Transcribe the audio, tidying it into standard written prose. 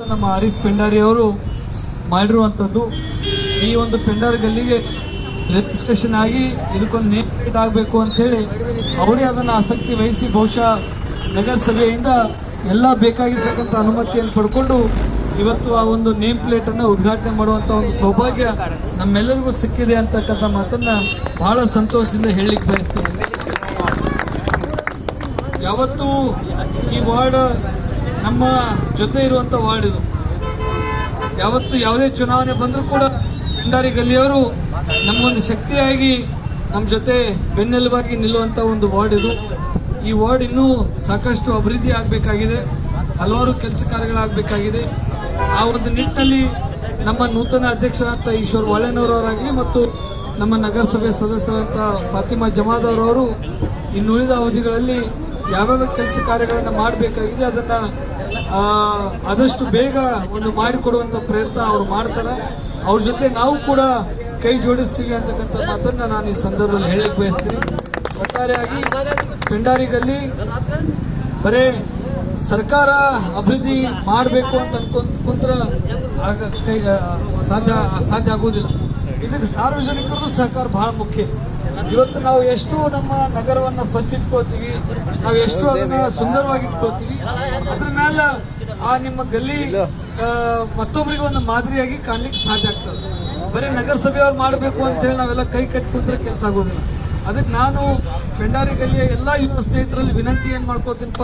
ನಮ್ಮ ಆರಿಫ್ ಪೆಂಡಾರಿ ಅವರು ಮಾಡಿರುವಂಥದ್ದು. ಈ ಒಂದು ಪೆಂಡಾರಿ ಗಲ್ಲಿಗೆ ರಿಜಿಸ್ಟ್ರೇಷನ್ ಆಗಿ ಇದಕ್ಕೊಂದು ನೇಮ್ ಪ್ಲೇಟ್ ಆಗಬೇಕು ಅಂಥೇಳಿ ಅವರೇ ಅದನ್ನು ಆಸಕ್ತಿ ವಹಿಸಿ ಬಹುಶಃ ನಗರಸಭೆಯಿಂದ ಎಲ್ಲ ಬೇಕಾಗಿರ್ತಕ್ಕಂಥ ಅನುಮತಿಯನ್ನು ಪಡ್ಕೊಂಡು ಇವತ್ತು ಆ ಒಂದು ನೇಮ್ ಪ್ಲೇಟನ್ನು ಉದ್ಘಾಟನೆ ಮಾಡುವಂಥ ಒಂದು ಸೌಭಾಗ್ಯ ನಮ್ಮೆಲ್ಲರಿಗೂ ಸಿಕ್ಕಿದೆ ಅಂತಕ್ಕಂಥ ಮಾತನ್ನು ಬಹಳ ಸಂತೋಷದಿಂದ ಹೇಳಲಿಕ್ಕೆ ಬಯಸ್ತೀನಿ. ಯಾವತ್ತೂ ಈ ವಾರ್ಡ್ ನಮ್ಮ ಜೊತೆ ಇರುವಂಥ ವಾರ್ಡ್ ಇದು. ಯಾವತ್ತು ಯಾವುದೇ ಚುನಾವಣೆ ಬಂದರೂ ಕೂಡ ಪೆಂಡಾರಿ ಗಲ್ಲಿಯವರು ನಮಗೊಂದು ಶಕ್ತಿಯಾಗಿ ನಮ್ಮ ಜೊತೆ ಬೆನ್ನೆಲುಬಾಗಿ ನಿಲ್ಲುವಂಥ ಒಂದು ವಾರ್ಡ್ ಇದು. ಈ ವಾರ್ಡ್ ಇನ್ನೂ ಸಾಕಷ್ಟು ಅಭಿವೃದ್ಧಿ ಆಗಬೇಕಾಗಿದೆ, ಹಲವಾರು ಕೆಲಸ ಕಾರ್ಯಗಳಾಗಬೇಕಾಗಿದೆ. ಆ ಒಂದು ನಿಟ್ಟಿನಲ್ಲಿ ನಮ್ಮ ನೂತನ ಅಧ್ಯಕ್ಷರಾದ ಈಶ್ವರ್ ವಾಳೆನವರವರಾಗಲಿ ಮತ್ತು ನಮ್ಮ ನಗರಸಭೆ ಸದಸ್ಯರಾದ ಫಾತಿಮಾ ಜಮಾದವರವರು ಇನ್ನುಳಿದ ಅವಧಿಗಳಲ್ಲಿ ಯಾವ್ಯಾವ ಕೆಲಸ ಕಾರ್ಯಗಳನ್ನು ಮಾಡಬೇಕಾಗಿದೆ ಅದನ್ನು ಆದಷ್ಟು ಬೇಗ ಒಂದು ಮಾಡಿಕೊಡುವಂಥ ಪ್ರಯತ್ನ ಅವರು ಮಾಡ್ತಾರೆ. ಅವ್ರ ಜೊತೆ ನಾವು ಕೂಡ ಕೈ ಜೋಡಿಸ್ತೀವಿ ಅಂತಕ್ಕಂಥ ಮಾತನ್ನು ನಾನು ಈ ಸಂದರ್ಭದಲ್ಲಿ ಹೇಳಕ್ಕೆ ಬಯಸ್ತೀನಿ. ಒಟ್ಟಾರೆಯಾಗಿ ಪೆಂಡಾರಿ ಗಲ್ಲಿ ಬರೇ ಸರ್ಕಾರ ಅಭಿವೃದ್ಧಿ ಮಾಡಬೇಕು ಅಂತ ಕುಂತ್ರ ಸಾಧ್ಯ ಆಗೋದಿಲ್ಲ. ಇದಕ್ಕೆ ಸಾರ್ವಜನಿಕರದ್ದು ಸಹಕಾರ ಬಹಳ ಮುಖ್ಯ. ಇವತ್ತು ನಾವು ಎಷ್ಟು ನಮ್ಮ ನಗರವನ್ನು ಸ್ವಚ್ಛ ಇಟ್ಕೊಳ್ತೀವಿ, ನಾವು ಎಷ್ಟು ಅದನ್ನು ಸುಂದರವಾಗಿ ಇಟ್ಕೊಳ್ತೀವಿ, ಅದ್ರ ಮೇಲೆ ಆ ನಿಮ್ಮ ಗಲ್ಲಿ ಮತ್ತೊಬ್ಬರಿಗೆ ಒಂದು ಮಾದರಿಯಾಗಿ ಕಾಣ್ಲಿಕ್ಕೆ ಸಾಧ್ಯ ಆಗ್ತದೆ. ಬರೀ ನಗರಸಭೆಯವ್ರು ಮಾಡಬೇಕು ಅಂತೇಳಿ ನಾವೆಲ್ಲ ಕೈ ಕಟ್ಟಿ ಕುಂತ್ರೆ ಕೆಲಸ ಆಗೋದಿಲ್ಲ. ಅದಕ್ಕೆ ನಾನು ಪೆಂಡಾರಿ ಗಲ್ಲಿಯ ಎಲ್ಲ ಯುವ ಸ್ನೇಹಿತರಲ್ಲಿ ವಿನಂತಿ ಏನು ಮಾಡ್ಕೊಳ್ತೀನಪ್ಪ